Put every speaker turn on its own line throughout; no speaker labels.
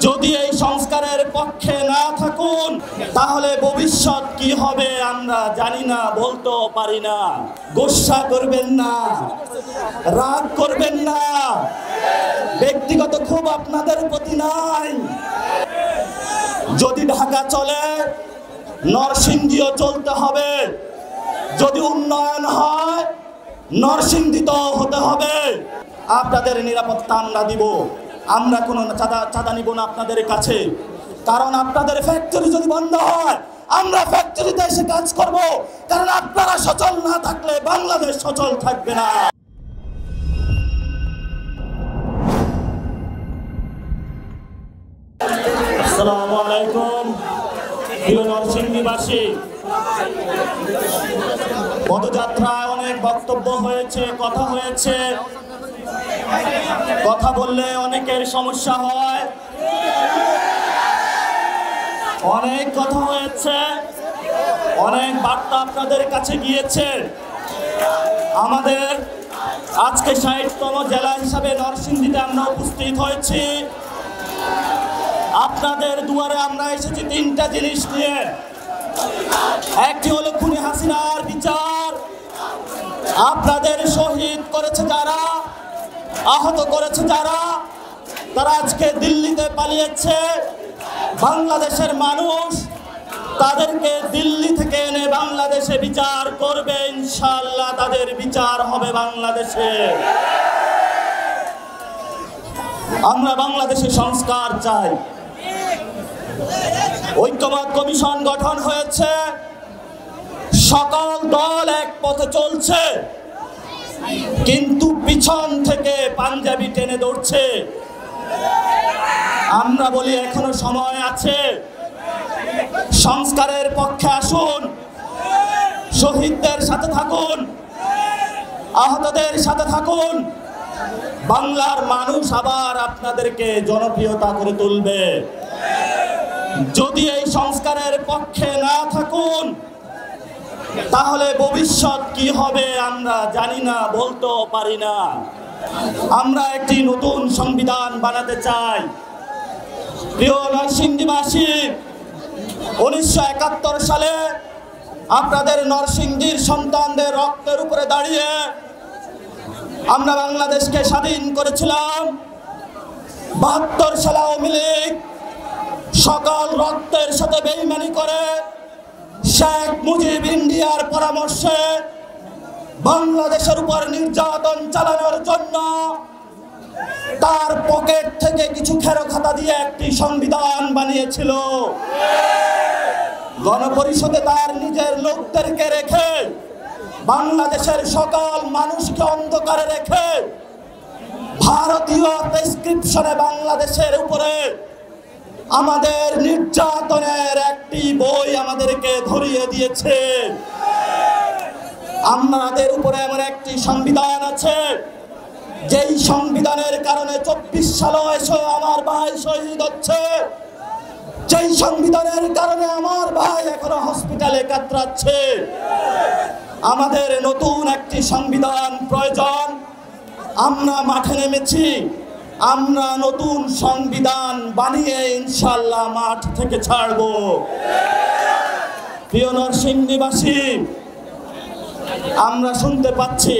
যদি এই সংস্কারের পক্ষে না থাকুন তাহলে ভবিষ্যৎ কি হবে আমরা জানি না, বলতেও পারি না। গোসা করবেন না, রাগ করবেন না, ব্যক্তিগত ক্ষোভ আপনাদের প্রতি নাই। যদি ঢাকা চলে নরসিংদীও চলতে হবে, যদি উন্নয়ন হয় নরসিংদীতেও হতে হবে। আপনাদের নিরাপত্তা আমরা দিব, আমরা কোনো চাঁদা নিব না আপনাদের কাছে। কারণ আপনাদের ফ্যাক্টরি যদি বন্ধ হয় আমরা ফ্যাক্টরিতে এসে কাজ করব, কারণ আপনারা সচল না থাকলে বাংলাদেশ সচল থাকবে না। আসসালামু আলাইকুম প্রিয় নরসিংদীবাসী। পদযাত্রায় অনেক বক্তব্য হয়েছে, কথা হয়েছে। কথা বললে অনেকের সমস্যা হয়, অনেক কথা হয়েছে, অনেক বার্তা আপনাদের কাছে গিয়েছে। আমাদের আজকে ৬০তম জেলা হিসাবে নরসিংদীতে আমরা উপস্থিত হয়েছি। আপনাদের দুয়ারে আমরা এসেছি তিনটা জিনিস নিয়ে। একটি হলো খুনি হাসিনার বিচার। আপনাদের শহীদ করেছে যারা, আহত করেছে যারা, তারা আজকে দিল্লিতে পালিয়েছে। বাংলাদেশের মানুষ তাদেরকে দিল্লি থেকে এনে বাংলাদেশে বিচার করবে, ইনশাআল্লাহ তাদের বিচার হবে বাংলাদেশে। আমরা বাংলাদেশে সংস্কার চাই। ঐক্যমত কমিশন গঠন হয়েছে, সকল দল এক পথে চলছে, কিন্তু পিছন থেকে পাঞ্জাবি টেনে ধরছে। আমরা বলি এখনো সময় আছে, সংস্কারের পক্ষে আসুন, শহীদদের সাথে থাকুন, আহতদের সাথে থাকুন। বাংলার মানুষ আবার আপনাদেরকে জনপ্রিয়তা করে তুলবে। যদি এই সংস্কারের পক্ষে না থাকুন তাহলে ভবিষ্যৎ কি হবে আমরা জানি না, বলতেও পারি না। আমরা একটি নতুন সংবিধান বানাতে চাই। প্রিয় নরসিংদীবাসী, 1971 সালে আপনাদের নরসিংদীর সন্তানদের রক্তের উপরে দাঁড়িয়ে আমরা বাংলাদেশকে স্বাধীন করেছিলাম। 72 সালে আওয়ামী লীগ সকল রক্তের সাথে বেইমানি করে শেখ মুজিব ইন্ডিয়ার পরামর্শে বাংলাদেশের উপর নির্যাতন চালানোর জন্য তার পকেট থেকে কিছু খেরো খাতা দিয়ে একটি সংবিধান বানিয়েছিল। গণপরিষদে তার নিজের লোকদেরকে রেখে বাংলাদেশের সকল মানুষকে অন্ধকারে রেখে ভারতীয় প্রেসক্রিপশনে বাংলাদেশের উপরে আমাদের নির্যাতনের একটি বই আমাদেরকে ধরিয়ে দিয়েছে। আমাদের উপরে এমন একটি সংবিধান আছে যেই সংবিধানের কারণে 24 সালে এসে আমার ভাই শহীদ হচ্ছে, যেই সংবিধানের কারণে আমার ভাই এখনো হসপিটালে কাতরাচ্ছে। আমাদের নতুন একটি সংবিধান প্রয়োজন। আমরা মাঠে নেমেছি, আমরা নতুন সংবিধান বানিয়ে ইনশাআল্লাহ মাঠ থেকে ছাড়ব। প্রিয় নরসিংদীবাসী, আমরা শুনতে পাচ্ছি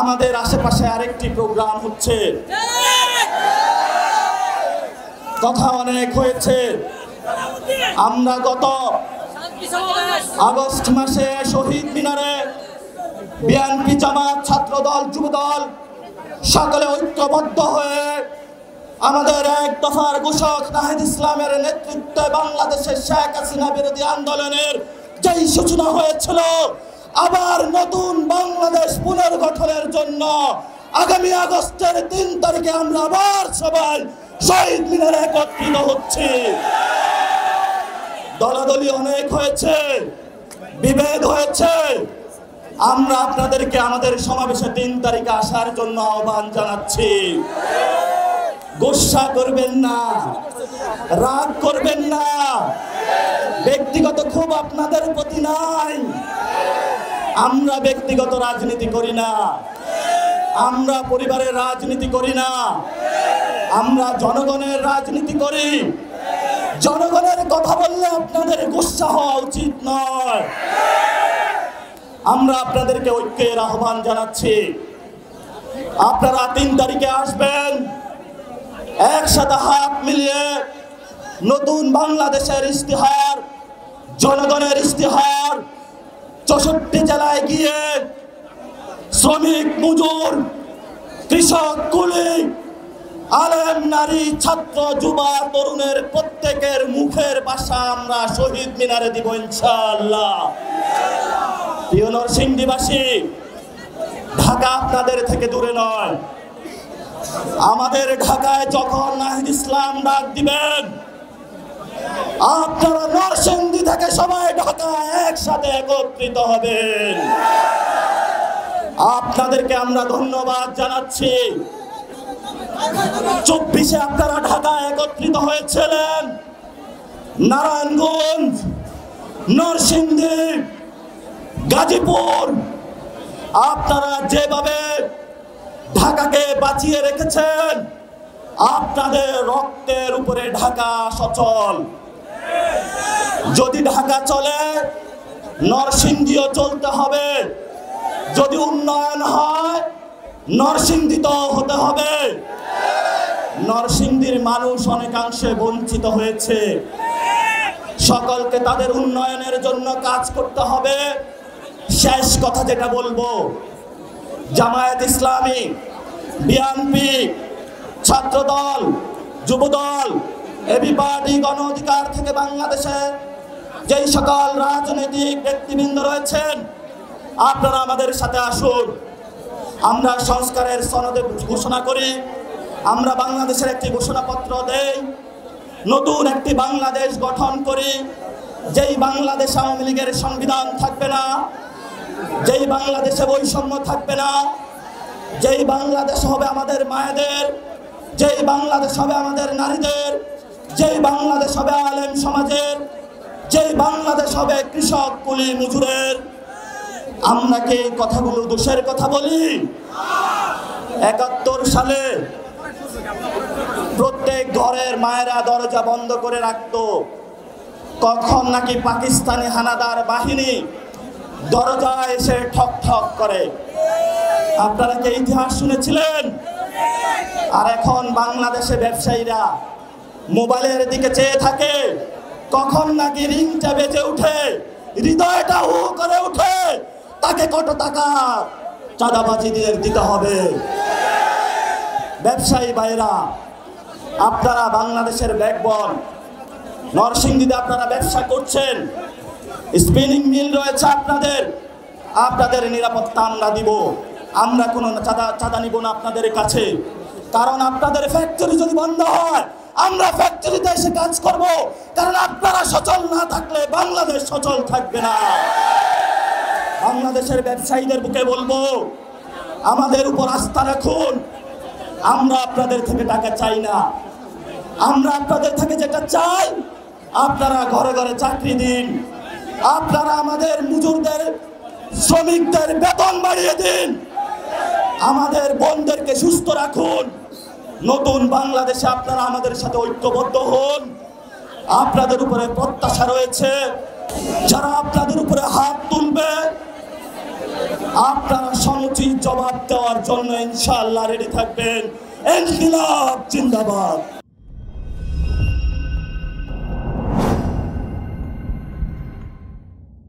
আমাদের আশেপাশে আরেকটি প্রোগ্রাম হচ্ছে। কথা অনেক হয়েছে। আমরা গত আগস্ট মাসে শহীদ মিনারে বিএনপি, জামাত, ছাত্রদল, যুবদল সকলে ঐক্যবদ্ধ হয়ে আমাদের এক দফার ঘোষক নাহিদ ইসলামের নেতৃত্বে বাংলাদেশের শেখ হাসিনা বিরোধী আন্দোলনের যেই সূচনা হয়েছিল, আবার নতুন বাংলাদেশ পুনর্গঠনের জন্য আগামী আগস্টের 3 তারিখে আমরা আবার সবাই শহীদ মিনারে একত্রিত হচ্ছি। দলাদলি অনেক হয়েছে, বিভেদ হয়েছে। আমরা আপনাদেরকে আমাদের সমাবেশে 3 তারিখে আসার জন্য আহ্বান জানাচ্ছি। গোসা করবেন না, রাগ করবেন না, ব্যক্তিগত ক্ষোভ আপনাদের প্রতি নাই। আমরা ব্যক্তিগত রাজনীতি করি না, আমরা পরিবারের রাজনীতি করি না, আমরা জনগণের রাজনীতি করি, জনগণের কথা বললে আপনাদের গুসা হওয়া উচিত নয়। আমরা আপনাদেরকে ঐক্যের আহ্বান জানাচ্ছি। আপনারা 3 তারিখে আসবেন, একসাথে হাত মিলিয়ে নতুন বাংলাদেশের ইস্তিহার, জনগণের ইস্তিহার 64 জেলায় গিয়ে শ্রমিক, মজুর, কৃষক, কুলি, আলেম, নারী, ছাত্র, যুবা, তরুণের প্রত্যেকের মুখের ভাষা আমরা শহীদ মিনারে দিব ইনশাআল্লাহ। প্রিয় নরসিংদীবাসী, ঢাকা আপনাদের থেকে দূরে নয়। আমাদের ঢাকায় যখন নাহিদ ইসলাম ডাক দিবেন, আপনারা নরসিংদী থেকে সবাই ঢাকায় একসাথে একত্রিত হবেন। আপনাদেরকে আমরা ধন্যবাদ জানাচ্ছি। 24-এ আপনারা ঢাকায় একত্রিত হয়েছিলেন, নারায়ণগঞ্জ, নরসিংদী, গাজীপুর, আপনারা যেভাবে ঢাকাকে বাঁচিয়ে রেখেছেন, আপনাদের রক্তের উপরে ঢাকা সচল। যদি ঢাকা চলে, নরসিংদীও চলতে হবে। যদি উন্নয়ন হয়, নরসিংদী তো হতে হবে। নরসিংদীর মানুষ অনেকাংশে বঞ্চিত হয়েছে। সকলকে তাদের উন্নয়নের জন্য কাজ করতে হবে। শেষ কথা যেটা বলবো, জামায়াত ইসলামী, বিএনপি, ছাত্রদল, যুবদল, এবি পার্টি, গণ অধিকার থেকে বাংলাদেশের যেই সকল রাজনৈতিক ব্যক্তিবৃন্দ রয়েছেন, আপনারা আমাদের সাথে আসুন। আমরা সংস্কারের সনদে ঘোষণা করি, আমরা বাংলাদেশের একটি ঘোষণাপত্র দেই, নতুন একটি বাংলাদেশ গঠন করি, যেই বাংলাদেশ আওয়ামী লীগের সংবিধান থাকবে না, যেই বাংলাদেশে বৈষম্য থাকবে না, যেই বাংলাদেশ হবে আমাদের মায়েদের, যেই বাংলাদেশ হবে আমাদের নারীদের, যেই বাংলাদেশ হবে আলেম সমাজের, যেই বাংলাদেশ হবে কৃষক, কুলি, মজুরের। আমরা কি এই কথাগুলো দোষের কথা বলি? 71 সালে প্রত্যেক ঘরের মায়েরা দরজা বন্ধ করে রাখতো, কখন নাকি পাকিস্তানি হানাদার বাহিনী দরজায় এসে ঠক ঠক করে। আপনারা কি ইতিহাস শুনেছিলেন? আর এখন বাংলাদেশে ব্যবসায়ীরা মোবাইলের দিকে চেয়ে থাকে, কখন নাকি রিংটা বেজে উঠে, হৃদয়টা হু করে উঠে, তাকে কত টাকা চাঁদাবাজিদের দিতে হবে। ব্যবসায়ী ভাইরা, আপনারা বাংলাদেশের ব্যাকবোন, নরসিংদীতে আপনারা ব্যবসা করছেন, স্পিনিং মিল রয়েছে আপনাদের, আপনাদের নিরাপত্তা আমরা দিব। আমরা কোনো চাঁদা নিব না আপনাদের কাছে, কারণ আপনাদের ফ্যাক্টরি যদি বন্ধ হয়, আমরা ফ্যাক্টরিতে এসে কাজ করব, কারণ আপনারা সচল না থাকলে বাংলাদেশ সচল থাকবে না। বাংলাদেশের ব্যবসায়ীদের বুকে বলবো, আমাদের উপর আস্থা রাখুন। আমরা আপনাদের থেকে টাকা চাই না, আমরা আপনাদের থেকে যেটা চাই, আপনারা ঘরে ঘরে চাকরি দিন, আপনারা আমাদের মজুরদের, শ্রমিকদের বেতন বাড়িয়ে দিন, আমাদের বোনদেরকে সুস্থ রাখুন। নতুন বাংলাদেশে আপনারা আমাদের সাথে ঐক্যবদ্ধ হন। আপনাদের উপরে প্রত্যাশা রয়েছে, যারা আপনাদের উপরে হাত তুলবে, আপনারা সমুচিত জবাব দেওয়ার জন্য ইনশাআল্লাহ রেডি থাকবেন। ইনকিলাব জিন্দাবাদ।